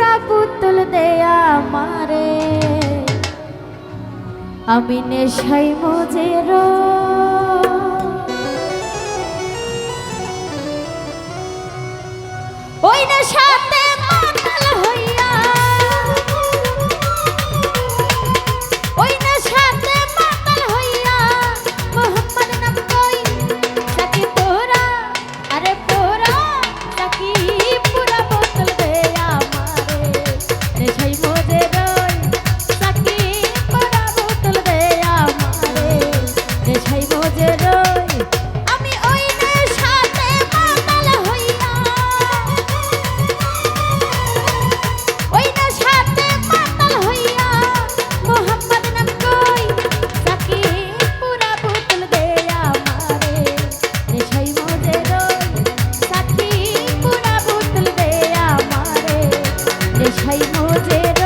পুরা পুতুল দেয়া মারে আমি নেশাই মজের ওই নেশাতে মাতাল হইয়া ওই নেশাতে মাতাল হইয়া মোহাম্মদ নাম কই সাকি তোরা আরে পোরা সাকি পুরা বোতল দেয়া মারে নেশাই মজের সাকি পুরা বোতল দেয়া মারে নেশাই মজের আমি ওই নেশাতে মাতাল হইয়া ওই নেশাতে মাতাল হইয়া মোহাম্মদ নাম কই সাকি পুরা বোতল দেয়া মারে নেশাই মজের সাকি পুরা বোতল দেয়া মারে নেশাই মজের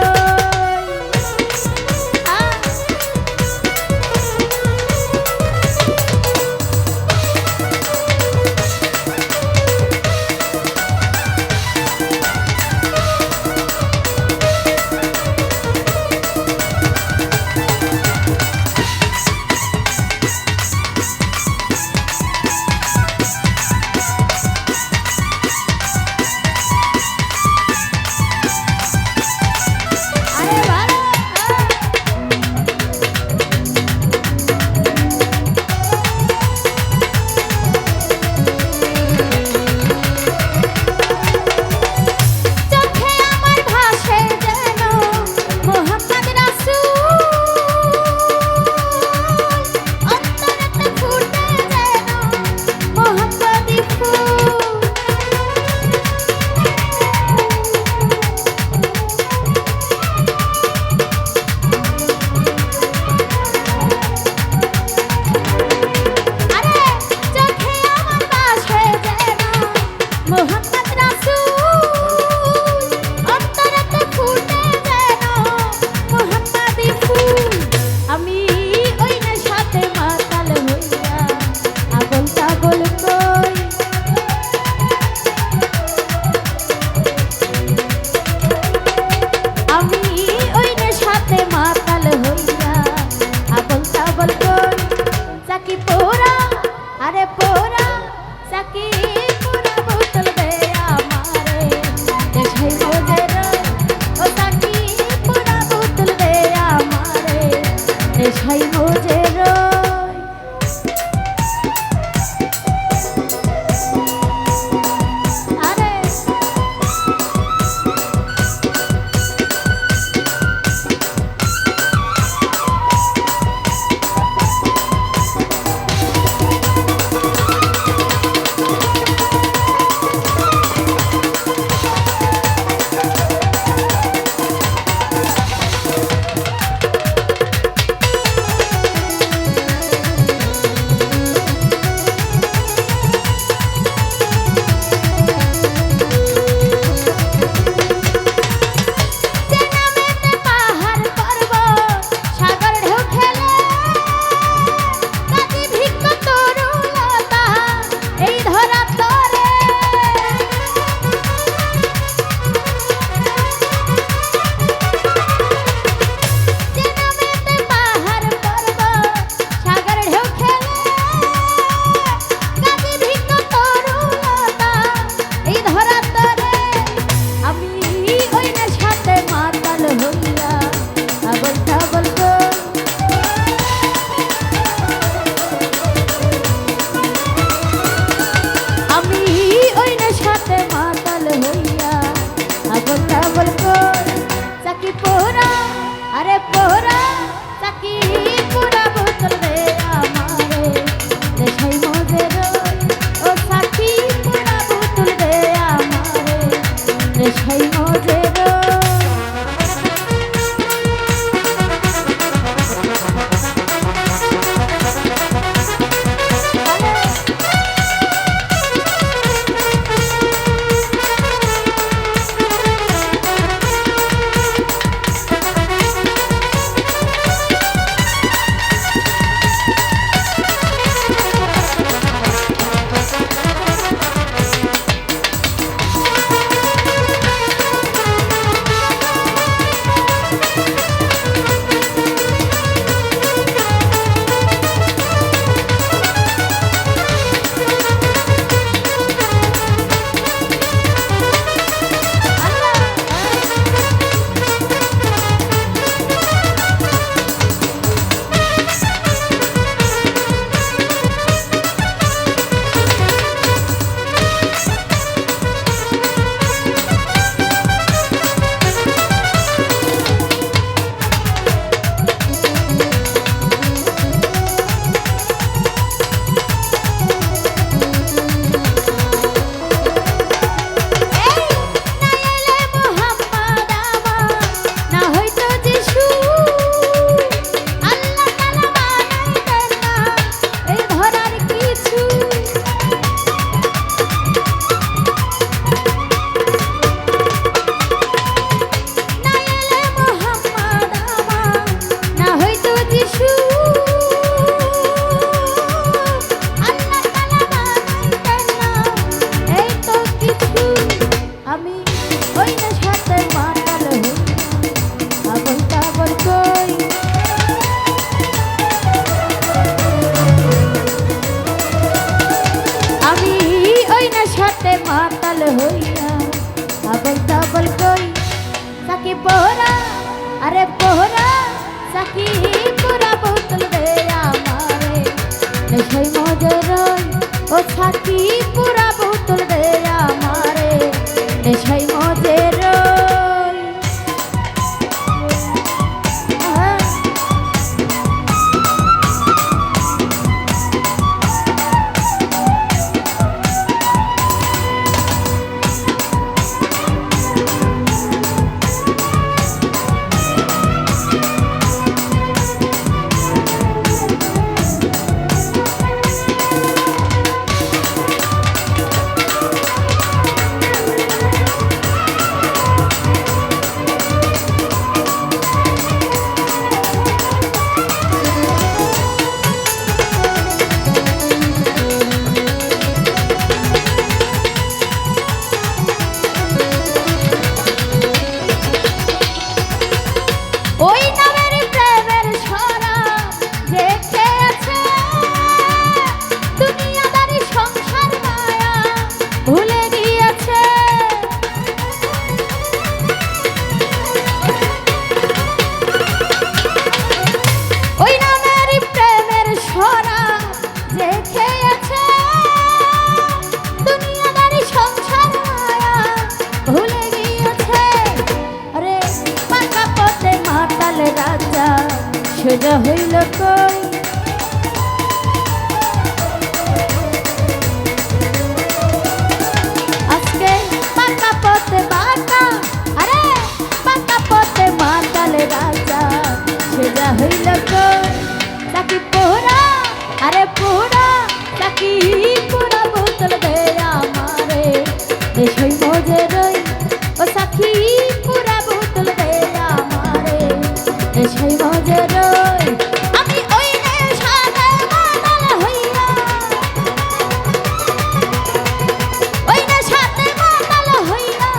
পোরা আরে পোরা সাকি পুরা বোতল দে আমারে নেশাই মজে রই ও সাকি পুরা বোতল দে আমারে নেশাই মজে রই ওই নামের প্রেমের ছড়া যে খেয়েছে দুনিয়াদারি সংসার মায়া ভুলে গিয়েছে ওই নামের প্রেমের ছড়া যে খেয়েছে দুনিয়াদারি সংসার মায়া ভুলে গিয়েছে আরে পাকা পথে মাতাল রাজা সোজা হইল কই আজকে পাকা পথে বাঁকা আরে পাকা পথে মাতাল রাজা সোজা হইল কই তাকি পোড়া আরে পোড়া তাকি পুরা বোতল দে আমারে দেশই মজে রই ও সাকি পুরা বোতল দে আমারে দেশই মজে রই আমি ওই নেশাতে মাতাল হইয়া ওই নেশাতে মাতাল হইয়া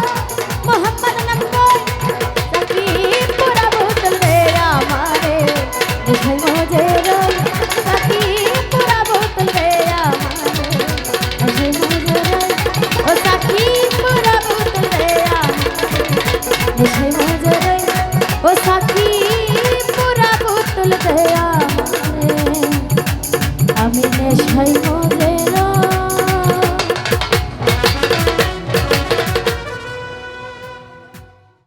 মোহাম্মদ নাম কই সাকি পুরা বোতল দে আমারে দেশই মজে রই সাকি পুরা বোতল দে আমারে দেশই মজে রই ও সাকি পুরা বোতল দে আমারে দেশই